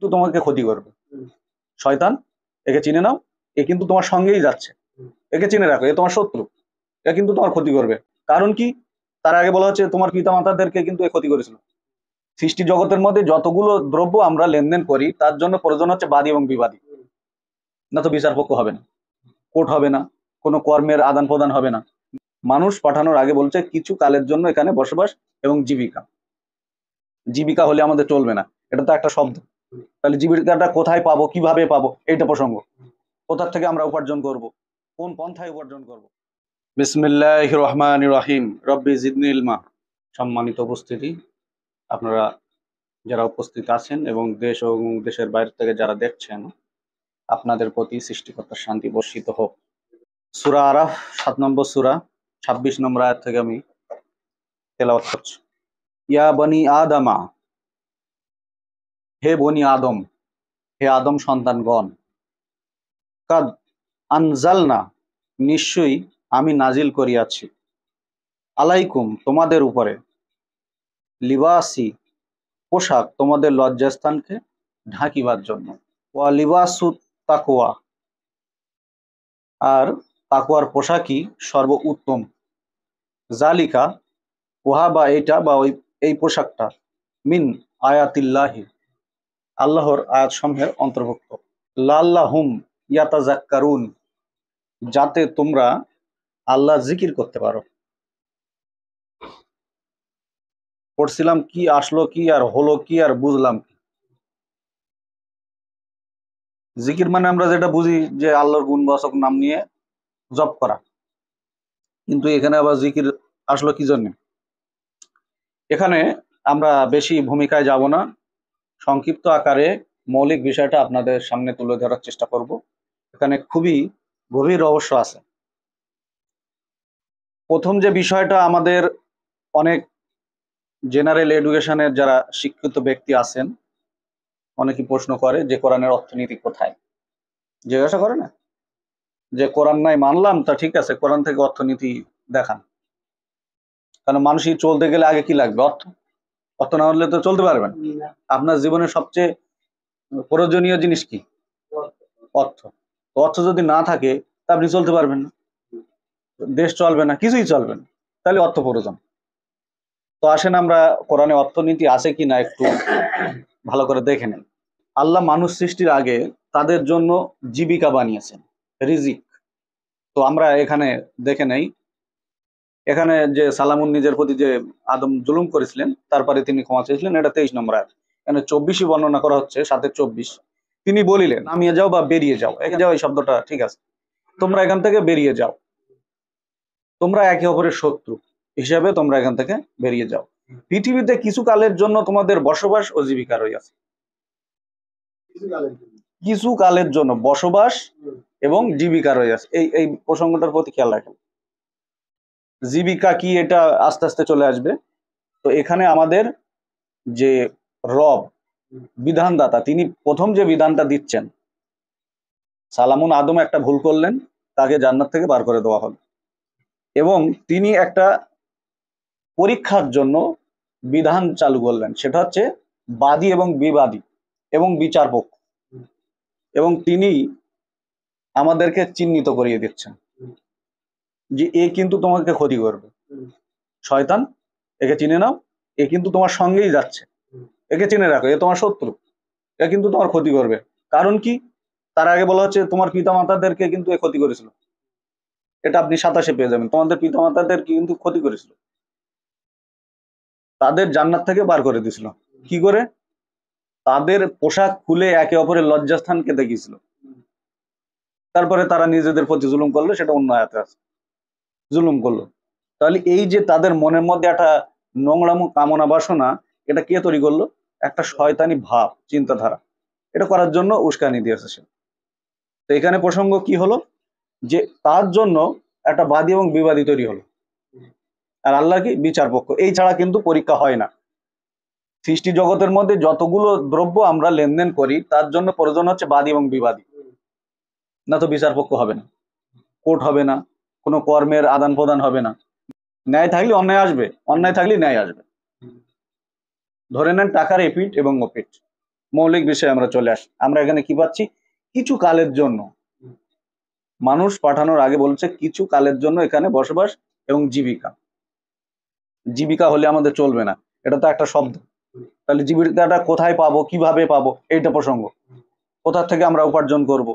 তো তোমাকে ক্ষতি করবে। শয়তান, একে চিনে নাও, এ কিন্তু তোমার সঙ্গেই যাচ্ছে, একে চিনে রাখো, এ তোমার শত্রু, এ কিন্তু তোমার ক্ষতি করবে। কারণ কি? তার আগে বলা হচ্ছে তোমার পিতা মাতাদেরকে কিন্তু এ ক্ষতি করেছিল। সৃষ্টি জগতের মধ্যে যতগুলো দ্রব্য আমরা লেনদেন করি তার জন্য প্রয়োজন হচ্ছে বাদী এবং বিবাদী, না তো বিচারপক্ষ হবে না, কোর্ট হবে না, কোনো কর্মের আদান প্রদান হবে না। মানুষ পাঠানোর আগে বলছে কিছু কালের জন্য এখানে বসবাস এবং জীবিকা। জীবিকা হলে আমাদের চলবে না, এটা তো একটা শব্দ। তাহলে জীবিকাটা কোথায় পাবো, কিভাবে পাবো, এইটা প্রসঙ্গ। কোথা থেকে আমরা উপার্জন করব, কোন পন্থায় উপার্জন করব। বিসমিল্লাহির রহমানির রহিম, রব্বি জিদনি ইলমা। সম্মানিত উপস্থিতি, আপনারা যারা উপস্থিত আছেন এবং দেশ এবং দেশের বাইরে থেকে যারা দেখছেন, আপনাদের প্রতি সৃষ্টিকর্তার শান্তি বর্ষিত হোক। সূরা আরাফ ৭ নম্বর সূরা ২৬ নম্বর আয়াত থেকে আমি তেলাওয়াত করছি। ইয়া বনি আদমা, হে বনি আদম, হে আদম সন্তানগণ, কাদ আনজালনা, নিশ্চয়ই আমি নাজিল করিয়াছি, আলাইকুম তোমাদের উপরে, লিবাসি, পোশাক তোমাদের লজ্জাস্থানকে ঢাকিবার জন্য, ওয়া লিবাসু তাকওয়া, আর তাকওয়ার পোশাকই সর্ব উত্তম, জালিকা, উহা বা এইটা বা ওই এই পোশাকটা, মিন আয়াতিল্লাহি, আল্লাহর আয়াত সমূহের অন্তর্ভুক্ত, লাল্লাহুম ইয়াতাযাক্কারুন, যাতে তোমরা আল্লাহ জিকির করতে পারো। পড়ছিলাম কি, আসলো কি, আর হলো কি, আর বুঝলাম কি। জিকির মানে আমরা যেটা বুঝি যে আল্লাহর গুণবাচক নাম নিয়ে জপ করা, কিন্তু এখানে আবার জিকির আসলো কি জন্য। এখানে আমরা বেশি ভূমিকায় যাব না, সংক্ষিপ্ত আকারে মৌলিক বিষয়টা আপনাদের সামনে তুলে ধরার চেষ্টা করব। এখানে খুবই গভীর রহস্য আছে। প্রথম যে বিষয়টা, আমাদের অনেক জেনারেল এডুকেশনের যারা শিক্ষিত ব্যক্তি আছেন, অনেকেই প্রশ্ন করে যে কোরআনের অর্থনীতি কোথায়, জিজ্ঞাসা করে না যে কোরআন নাই মানলাম, তা ঠিক আছে, কোরআন থেকে অর্থনীতি দেখান। কারণ মানুষই চলতে গেলে আগে কি লাগবে? অর্থ। অর্থ না হলে তো চলতে পারবেন। আপনার জীবনের সবচেয়ে প্রয়োজনীয় জিনিস কি? অর্থ। অর্থ যদি না থাকে তা আপনি চলতে পারবেন না, দেশ চলবে না, কিছুই চলবে না, তাহলে অর্থ প্রয়োজন। তো আসেন আমরা কোরআনে অর্থনীতি আছে কিনা একটু ভালো করে দেখে নেন। আল্লাহ মানুষ সৃষ্টির আগে তাদের জন্য জীবিকা বানিয়েছেন, রিজিক। তো আমরা এখানে দেখে নেই, এখানে যে সালামুন নিজের প্রতি যে আদম জুলুম করেছিলেন তারপরে তিনি ক্ষমা চেয়েছিলেন, এটা 23 নম্বর আয়াত। এখানে 24ই বর্ণনা করা হচ্ছে, সাথে 24। তিনি বলিলেন নামিয়ে যাও বা বেরিয়ে যাও, এখানে যাও এই শব্দটা ঠিক আছে, তোমরা এখান থেকে বেরিয়ে যাও, তোমরা একে অপরের শত্রু হিসাবে তোমরা এখান থেকে বেরিয়ে যাও। পৃথিবীতে কিছু কালের জন্য তোমাদের বসবাস ও জীবিকা রয়েছে, কিছু কালের জন্য বসবাস এবং জীবিকা রয়েছে। এই প্রসঙ্গটার প্রতি খেয়াল রাখেন। জীবিকা কি এটা আস্তে আস্তে চলে আসবে। তো এখানে আমাদের যে রব, বিধানদাতা, তিনি প্রথম যে বিধানটা দিচ্ছেন, সালামুন আদম একটা ভুল করলেন, তাকে জান্নাত থেকে বার করে দেওয়া হলো, এবং তিনি একটা পরীক্ষার জন্য বিধান চালু করলেন, সেটা হচ্ছে বাদী এবং বিবাদী এবং বিচারপক্ষ, এবং তিনি আমাদেরকে চিহ্নিত করিয়ে দিচ্ছেন যে এ কিন্তু তোমাকে ক্ষতি করবে। শয়তান, একে চিনে নাও, এ কিন্তু তোমার সঙ্গেই যাচ্ছে, একে চিনে রাখো, এ তোমার শত্রু, এ কিন্তু তোমার ক্ষতি করবে। কারণ কি? তার আগে বলা হচ্ছে তোমার পিতা মাতাদেরকে কিন্তু এ ক্ষতি করেছিল। এটা আপনি 27-এ পেয়ে যাবেন, তোমাদের পিতা মাতাদের কিন্তু ক্ষতি করেছিল, তাদের জান্নাত থেকে বার করে দিয়েছিল। কি করে? তাদের পোশাক খুলে একে অপরের লজ্জাস্থানকে দেখিয়েছিল, তারপরে তারা নিজেদের প্রতি জুলুম করলো, সেটা অন্য আয়াতে আছে, জুলুম করলো। তাহলে এই যে তাদের মনের মধ্যে একটা নোংরামো কামনা বাসনা, এটা কে তৈরি করলো? একটা শয়তানি ভাব, চিন্তাধারা, এটা করার জন্য উস্কানি দিয়েছে সে। তো এখানে প্রসঙ্গ কি হলো, যে তার জন্য একটা বাদী এবং বিবাদী তৈরি হলো, আর আল্লাহ কি? বিচারপক্ষ। এই ছাড়া কিন্তু পরীক্ষা হয় না। সৃষ্টি জগতের মধ্যে যতগুলো দ্রব্য আমরা লেনদেন করি তার জন্য প্রয়োজন হচ্ছে বাদী এবং বিবাদী, না তো বিচারপক্ষ হবে না, কোর্ট হবে না, কোনো কর্মের আদান প্রদান হবে না। ন্যায় থাকলে অন্যায় আসবে, অন্যায় থাকলে ন্যায় আসবে। ধরে নেন টাকার এপিঠ এবং ওপিঠ, মৌলিক বিষয়ে আমরা চলে আসি। আমরা এখানে কি পাচ্ছি? কিছু কালের জন্য মানুষ পাঠানোর আগে বলছে কিছু কালের জন্য এখানে বসবাস এবং জীবিকা। জীবিকা হলে আমাদের চলবে না, এটা তো একটা শব্দ। তাহলে জীবিকাটা কোথায় পাবো, কিভাবে পাবো, এইটা প্রসঙ্গ। কোথা থেকে আমরা উপার্জন করব,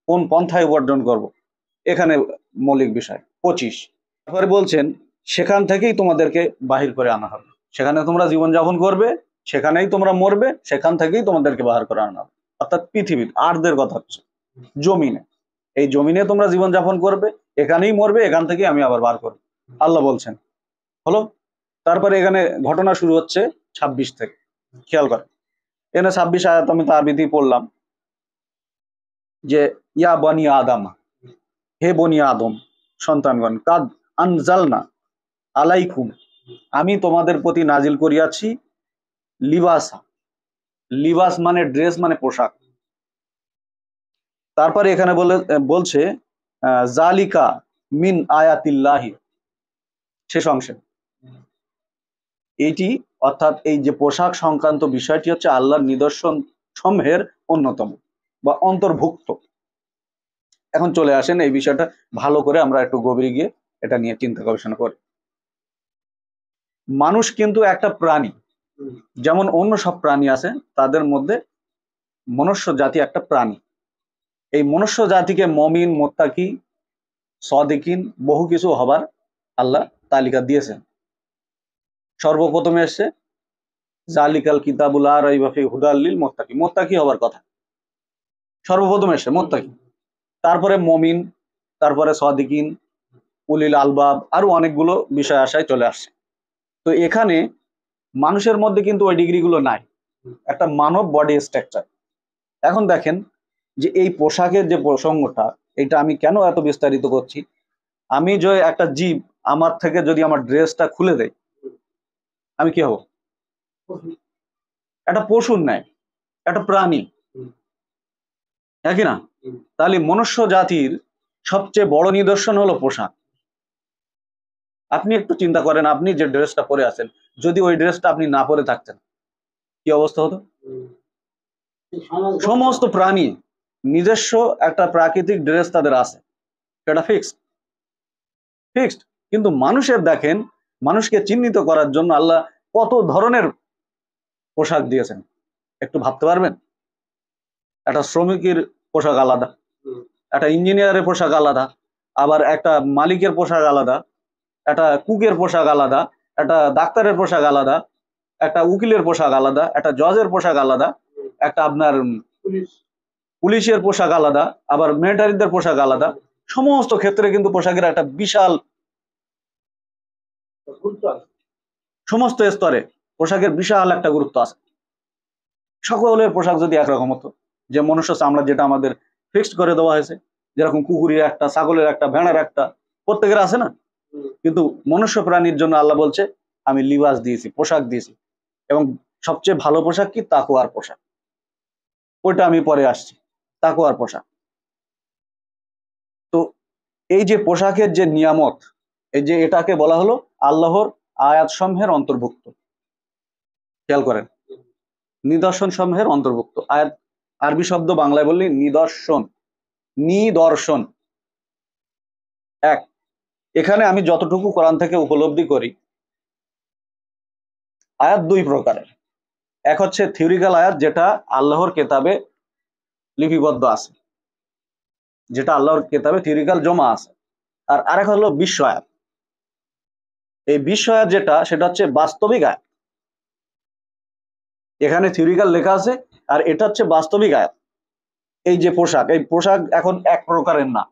কোন পন্থায় উপার্জন করব, এখানে মৌলিক বিষয়। 25 তারপরে বলছেন সেখান থেকেই তোমাদেরকে বাহির করে আনা হবে। সেখানে তোমরা জীবনযাপন করবে, সেখানেই তোমরা মরবে, সেখান থেকেই তোমাদেরকে বাহির করে আনা হবে। অর্থাৎ পৃথিবীর আর্ধের কথা হচ্ছে, জমিনে। এই জমিনে তোমরা জীবনযাপন করবে, এখানেই মরবে, এখান থেকেই আমি আবার বার করবো, আল্লাহ বলছেন। হলো। তারপরে এখানে ঘটনা শুরু হচ্ছে 26 থেকে। খেয়াল করেন, এখানে 26 আয়াত আমি তার বিধি পড়লাম যে ইয়া বনি আদম, হে বনি আদম সন্তানগণ, কাদ আনজালনা আলাইকুম, আমি তোমাদের প্রতি নাজিল করিয়াছি লিবাসা। লিবাস মানে ড্রেস, মানে পোশাক। তারপরে এখানে বলছে জালিকা মিন আয়াতিল্লাহি, শেষ অংশে এইটি, অর্থাৎ এই যে পোশাক সংক্রান্ত বিষয়টি হচ্ছে আল্লাহর নিদর্শন সমূহের অন্যতম বা অন্তর্ভুক্ত। এখন চলে আসেন এই বিষয়টা ভালো করে আমরা একটু গভীরে গিয়ে এটা নিয়ে চিন্তা গবেষণা করি। মানুষ কিন্তু একটা প্রাণী, যেমন অন্য সব প্রাণী আছে তাদের মধ্যে মনুষ্য জাতি একটা প্রাণী। এই মনুষ্য জাতিকে মমিন, মোত্তাকি, সদিকিন বহু কিছু হবার আল্লাহ তালিকা দিয়েছেন। সর্বপ্রথমে এসছে জালিকাল কিতাবুল লা রাইবা ফিহি হুদাল লিল মুত্তাকিন, মোত্তাকি হবার কথা সর্বপ্রথম এসছে, মোত্তাকি। তারপরে মমিন, তারপরে সদিকিন, উলিল আলবাব, আরো অনেকগুলো বিষয় আশায় চলে আসছে। তো এখানে মানুষের মধ্যে কিন্তু ওই ডিগ্রিগুলো নাই, একটা মানব বডি স্ট্রাকচার। এখন দেখেন যে এই পোশাকের যে প্রসঙ্গটা, এটা আমি কেন এত বিস্তারিত করছি, আমি যে একটা জীব, আমার থেকে যদি আমার ড্রেসটা খুলে দেয়, আমি কি হব? একটা পশুর ন্যায়, একটা প্রাণী, একই না? তাহলে মনুষ্য জাতির সবচেয়ে বড় নিদর্শন হলো পোশাক। আপনি একটু চিন্তা করেন, আপনি যে ড্রেসটা পরে আছেন, যদি ওই ড্রেসটা আপনি না পরে থাকতেন, কি অবস্থা হতো? সমস্ত প্রাণী নিজস্ব একটা প্রাকৃতিক ড্রেস তাদের আছে, সেটা ফিক্সড ফিক্সড। কিন্তু মানুষের দেখেন, মানুষকে চিহ্নিত করার জন্য আল্লাহ কত ধরনের পোশাক দিয়েছেন, একটু ভাবতে পারবেন? একটা শ্রমিকের পোশাক আলাদা, একটা ইঞ্জিনিয়ারের পোশাক আলাদা, আবার একটা মালিকের পোশাক আলাদা, একটা কুকের পোশাক আলাদা, একটা ডাক্তারের পোশাক আলাদা, একটা উকিলের পোশাক আলাদা, একটা জজের পোশাক আলাদা, একটা আপনার পুলিশের পোশাক আলাদা, আবার মিলিটারিদের পোশাক আলাদা। সমস্ত ক্ষেত্রে কিন্তু পোশাকের একটা বিশাল, সমস্ত স্তরে পোশাকের বিশাল একটা গুরুত্ব আছে। সকলের পোশাক যদি একরকম হতো, যে মনুষ্য চামড়া যেটা আমাদের ফিক্সড করে দেওয়া হয়েছে, যেরকম কুকুরের একটা, ছাগলের একটা, ভেড়ার একটা, প্রত্যেকের আছে না? কিন্তু মনুষ্য প্রাণীর জন্য আল্লাহ বলছে আমি লিবাস দিয়েছি, পোশাক দিয়েছি। এবং সবচেয়ে ভালো পোশাক কি? তাকওয়ার পোশাক। ওইটা আমি পরে আসছি, তাকওয়ার পোশাক। তো এই যে পোশাকের যে নিয়ামত, এই যে এটাকে বলা হলো আল্লাহর আয়াত সমূহের অন্তর্ভুক্ত। খেয়াল করেন, নিদর্শন সমূহের অন্তর্ভুক্ত। আয়াত আরবি শব্দ বাংলায় বললি নিদর্শন, নিদর্শন এক। এখানে আমি যতটুকু কোরআন থেকে উপলব্ধি করি, আয়াত দুই প্রকারের। এক হচ্ছে থিওরিক্যাল আয়াত, যেটা আল্লাহর কেতাবে লিপিবদ্ধ আছে, যেটা আল্লাহর কেতাবে থিওরিক্যাল জমা আছে। আর আরেক হলো বিশ্ব আয়াত। এই বিশ্ব আয়াত যেটা, সেটা হচ্ছে বাস্তবিক আয়াত। এখানে থিওরিক্যাল লেখা আছে, আর এটা হচ্ছে বাস্তবিক আয়াত। এই যে পোশাক, এই পোশাক এখন এক প্রকারের না।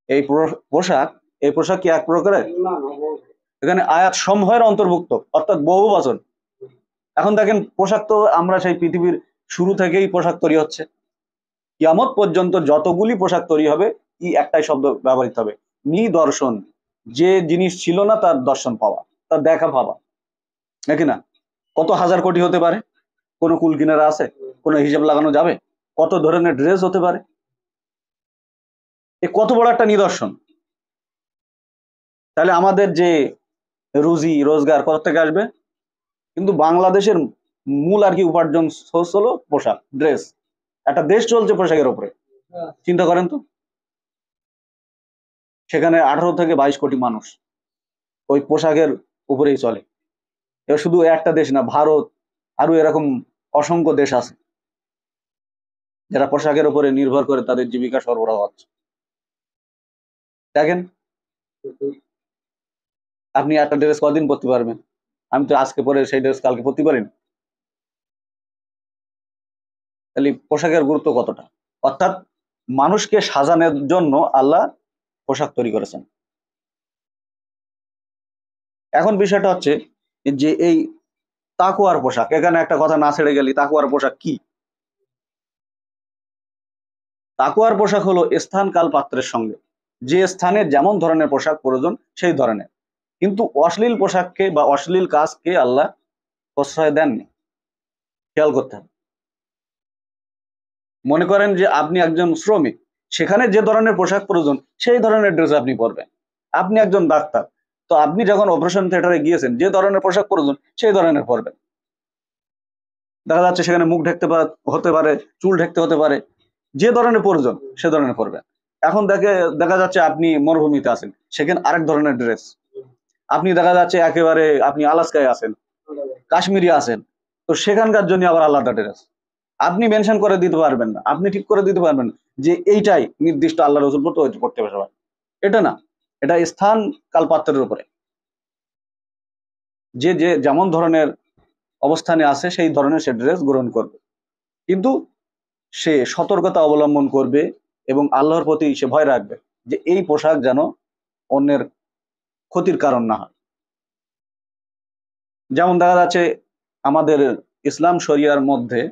এই পোশাক, এই পোশাক কি এক প্রকারের? এখানে আয়াত সমূহের অন্তর্ভুক্ত, অর্থাৎ বহু বচন। এখন দেখেন পোশাক তো আমরা সেই পৃথিবীর শুরু থেকেই পোশাক তৈরি হচ্ছে, কিয়ামত পর্যন্ত যতগুলি পোশাক তৈরি হবে, কি একটাই শব্দ ব্যবহৃত হবে, নিদর্শন। যে জিনিস ছিল না তার দর্শন পাওয়া, তার দেখা পাওয়া, নাকি না? কত হাজার কোটি হতে পারে, কোনো কুল কিনারা আছে, কোনো হিসাব লাগানো যাবে? কত ধরনের ড্রেস হতে পারে, এ কত বড় একটা নিদর্শন। তাহলে আমাদের যে রুজি রোজগার কোথা থেকে আসবে? কিন্তু বাংলাদেশের মূল আর কি উপার্জন সোর্স হলো পোশাক, ড্রেস। একটা দেশ চলছে পোশাকের উপরে, চিন্তা করেন তো। সেখানে 18 থেকে 22 কোটি মানুষ ওই পোশাকের উপরেই চলে। এবার শুধু একটা দেশ না, ভারত আরো এরকম অসংখ্য দেশ আছে যারা পোশাকের উপরে নির্ভর করে তাদের জীবিকা সরবরাহ হচ্ছে। দেখেন, আপনি একটা ড্রেস কদিন পরতে পারবেন? আমি তো আজকে পরে সেই ড্রেস কালকে পরতে পারি না। তাহলে পোশাকের গুরুত্ব কতটা। অর্থাৎ মানুষকে সাজানোর জন্য আল্লাহ পোশাক তৈরি করেছেন। এখন বিষয়টা হচ্ছে যে এই তাকওয়ার পোশাক, এখানে একটা কথা না ছেড়ে গেলি, তাকওয়ার পোশাক কি? তাকওয়ার পোশাক হলো স্থান কাল পাত্রের সঙ্গে, যে স্থানে যেমন ধরনের পোশাক প্রয়োজন সেই ধরনের, কিন্তু অশ্লীল পোশাককে বা অশ্লীল কাজকে আল্লাহ প্রশ্রয় দেননি। খেয়াল করতে হবে। মনে করেন যে আপনি একজন শ্রমিক, সেখানে যে ধরনের পোশাক প্রয়োজন সেই ধরনের ড্রেস আপনি পরবেন। আপনি একজন ডাক্তার, তো আপনি যখন অপারেশন থিয়েটারে গিয়েছেন যে ধরনের পোশাক প্রয়োজন সেই ধরনের পরবেন। দেখা যাচ্ছে সেখানে মুখ ঢেকতে হতে পারে, চুল ঢেকতে হতে পারে, যে ধরনের প্রয়োজন সে ধরনের পরবেন। এখন দেখা যাচ্ছে আপনি মরুভূমিতে আছেন, সেখানে আরেক ধরনের ড্রেস। আপনি দেখা যাচ্ছে একেবারে আপনি আলাস্কায় আছেন, কাশ্মীরি আছেন, তো সেখানকার জন্য আবার আলাদা ড্রেস। আপনি মেনশন করে দিতে পারবেন না, আপনি ঠিক করে দিতে পারবেন না যে এইটাই নির্দিষ্ট আল্লাহ রসুল পড়তে হবে সবাই। এটা না, এটা স্থান কাল পাত্রের উপরে, যে যে যেমন ধরনের অবস্থানে আছে সেই ধরনের সে ড্রেস গ্রহণ করবে, কিন্তু সে সতর্কতা অবলম্বন করবে এবং আল্লাহর প্রতি সে ভয় রাখবে যে এই পোশাক যেন অন্যের ক্ষতির কারণ না হয়। যেমন দেখা যাচ্ছে আমাদের ইসলাম শরিয়ার মধ্যে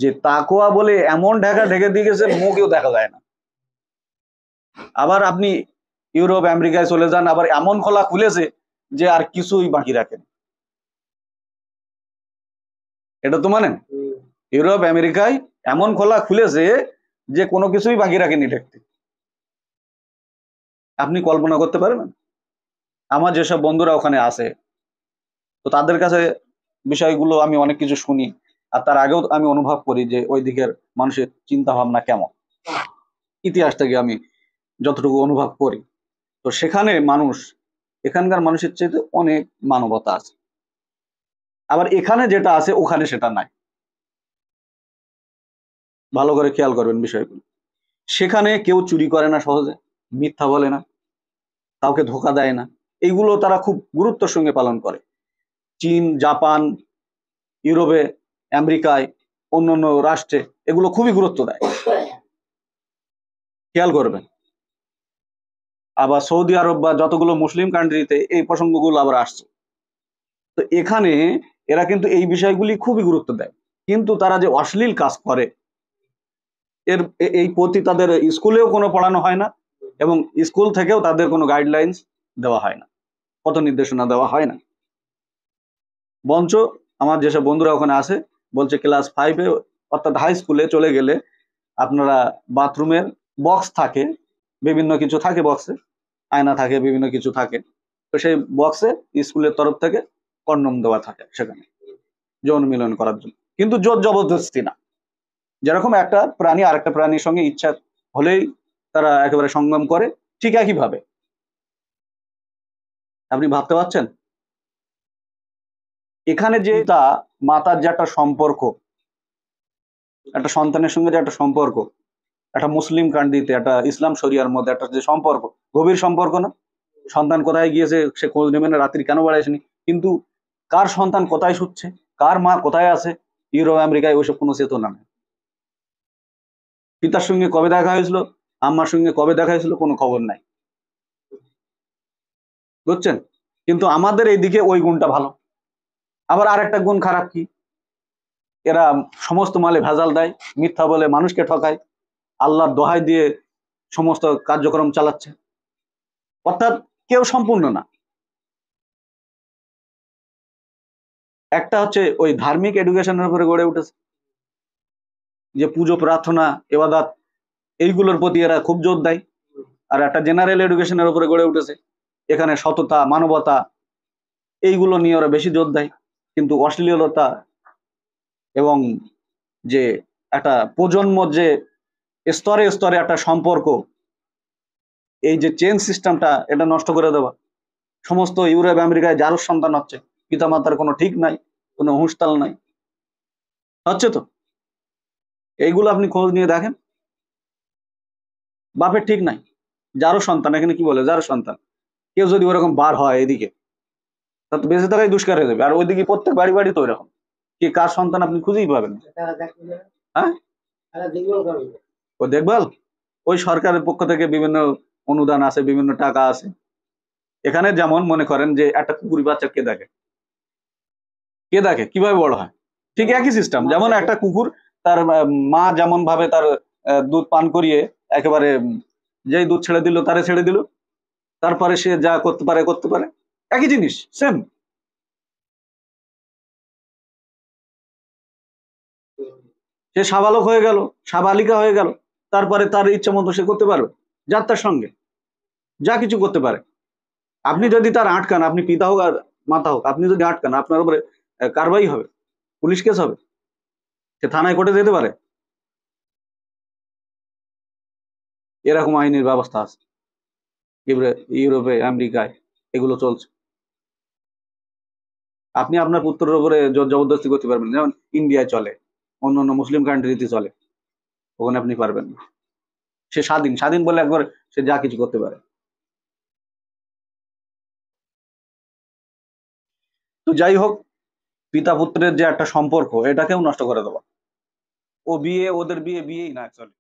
যে তাকওয়া বলে এমন ঢাকা ঢেকে দিয়ে গেছে মুখেও দেখা যায় না। আবার আপনি ইউরোপ আমেরিকায় চলে যান, আবার এমন খোলা খুলেছে যে আর কিছুই বাকি রাখেন। এটা তো মানেন, ইউরোপ আমেরিকায় এমন খোলা খুলেছে যে কোনো কিছুই বাকি রাখেনি দেখতে। আপনি কল্পনা করতে পারবেন? আমার যেসব বন্ধুরা ওখানে আছে, তো তাদের কাছে বিষয়গুলো আমি অনেক কিছু শুনি, আর তার আগেও আমি অনুভব করি যে ওই দিকের মানুষের চিন্তা ভাবনা কেমন, ইতিহাস থেকে আমি যতটুকু অনুভব করি। তো সেখানে মানুষ এখানকার মানুষের চাইতে অনেক মানবতা আছে। আবার এখানে যেটা আছে ওখানে সেটা নাই। ভালো করে খেয়াল করবেন বিষয়গুলো। সেখানে কেউ চুরি করে না সহজে, মিথ্যা বলে না, কাউকে ধোকা দেয় না, এইগুলো তারা খুব গুরুত্বের সঙ্গে পালন করে। চীন, জাপান, ইউরোপে, আমেরিকায়, অন্যান্য রাষ্ট্রে এগুলো খুবই গুরুত্ব দেয়, খেয়াল করবেন। আবার সৌদি আরব বা যতগুলো মুসলিম কান্ট্রিতে এই প্রসঙ্গগুলো আবার আসছে, তো এখানে এরা কিন্তু এই বিষয়গুলি খুবই গুরুত্ব দেয়। কিন্তু তারা যে অশ্লীল কাজ করে এই প্রতি তাদের স্কুলেও কোনো পড়ানো হয় না, এবং স্কুল থেকেও তাদের কোনো গাইডলাইন্স দেওয়া হয় না, পথ নির্দেশনা দেওয়া হয় না। বঞ্চ আমার যেসব বন্ধুরা ওখানে আছে বলছে ক্লাস 5-এ অর্থাৎ হাই স্কুলে চলে গেলে আপনারা বাথরুমের বক্স থাকে, বিভিন্ন কিছু থাকে বক্সে, আয়না থাকে, বিভিন্ন কিছু থাকে, তো সেই বক্সে স্কুলের তরফ থেকে কন্ডম দেওয়া থাকে সেখানে যৌন মিলন করার জন্য, কিন্তু জোর জবরদস্তি না। যেরকম একটা প্রাণী আরেকটা প্রাণীর সঙ্গে ইচ্ছা হলেই তারা একেবারে সঙ্গম করে, ঠিক একইভাবে আপনি ভাবতে পারছেন এখানে যে তা মাতার যে একটা সম্পর্ক, একটা সন্তানের সঙ্গে যে একটা সম্পর্ক, একটা মুসলিম কান্ট্রিতে একটা ইসলাম শরিয়ার মধ্যে একটা যে সম্পর্ক, গভীর সম্পর্ক না? সন্তান কোথায় গিয়েছে সে খোঁজ নেবে না, রাত্রি কেন বাড়াইছেনি, কিন্তু কার সন্তান কোথায় শুচ্ছে, কার মা কোথায় আছে, ইউরোপ আমেরিকায় ওইসব কোনো চেতনা নেই। পিতার সঙ্গে কবে দেখা হয়েছিল, আম্মার সঙ্গে কবে দেখা হয়েছিল, কোনো খবর নাই, বুঝছেন? কিন্তু আমাদের এইদিকে ওই গুণটা ভালো। আবার আরেকটা গুণ খারাপ কি, এরা সমস্ত মালে ভেজাল দেয়, মিথ্যা বলে মানুষকে ঠকায়, আল্লাহর দোহাই দিয়ে সমস্ত কার্যক্রম চালাচ্ছে, অর্থাৎ কেউ সম্পূর্ণ না। একটা হচ্ছে ওই ধার্মিক এডুকেশনের উপরে গড়ে উঠেছে, যে পুজো প্রার্থনা এবাদত এইগুলোর প্রতি এরা খুব জোর দেয়। আর একটা জেনারেল এডুকেশনের উপরে গড়ে উঠেছে, এখানে সততা, মানবতা এইগুলো নিয়ে ওরা বেশি জোর দেয়, কিন্তু অশ্লীলতা এবং যে একটা প্রজন্ম যে স্তরে স্তরে একটা সম্পর্ক, এই যে চেন সিস্টেমটা, এটা নষ্ট করে দেওয়া। সমস্ত ইউরোপ আমেরিকায় যারও সন্তান হচ্ছে, পিতামাতার কোনো ঠিক নাই, কোনো হুঁশতাল নাই, হচ্ছে তো। এইগুলো আপনি খোঁজ নিয়ে দেখেন, বাপের ঠিক নাই, যারও সন্তান। এখানে কি বলে যারও সন্তান, কেউ যদি ওরকম বার হয় এদিকে, তা তো বেঁচে থাকাই দুষ্কার হয়ে যাবে। আর ওইদিকে প্রত্যেক বাড়ি বাড়ি তো এরকম, কি কার সন্তান আপনি খুঁজেই পাবেন না। হ্যাঁ, ও দেখভাল, ওই সরকারের পক্ষ থেকে বিভিন্ন অনুদান আছে, বিভিন্ন টাকা আছে। এখানে যেমন মনে করেন যে একটা কুকুরি বাচ্চা কে দেখে, কে দেখে, কিভাবে বড় হয়, ঠিক একই সিস্টেম। যেমন একটা কুকুর, তার মা যেমন ভাবে তার দুধ পান করিয়ে একেবারে যেই দুধ ছেড়ে দিল তারে ছেড়ে দিল, তারপরে সে যা করতে পারে করতে পারে, একই জিনিস, সেম। সে সাবালক হয়ে গেল, সাবালিকা হয়ে গেল, তারপরে তার ইচ্ছা মতো সে করতে পারবে, যার তার সঙ্গে যা কিছু করতে পারে। আপনি যদি তার আটকান, আপনি পিতা হোক আর মাতা হোক, আপনি যদি আটকান, আপনার উপরে কারবাই হবে, পুলিশ কেস হবে, সে থানায় কোর্টে যেতে পারে। এরকম আইনের ব্যবস্থা আছে ইউরোপে আমেরিকায়, এগুলো চলছে। আপনি আপনার পুত্রের উপরে জোর জবরদস্তি করতে পারবেন না। যেমন ইন্ডিয়ায় চলে, অন্য অন্য মুসলিম কান্ট্রিতে চলে, ওখানে আপনি পারবেন না। সে স্বাধীন, স্বাধীন বলে একবার সে যা কিছু করতে পারে। তো যাই হোক, পিতা পুত্রের যে একটা সম্পর্ক, এটাকেও নষ্ট করে দেওয়া। ও বিয়ে, ওদের বিয়ে বিয়েই না অ্যাকচুয়ালি।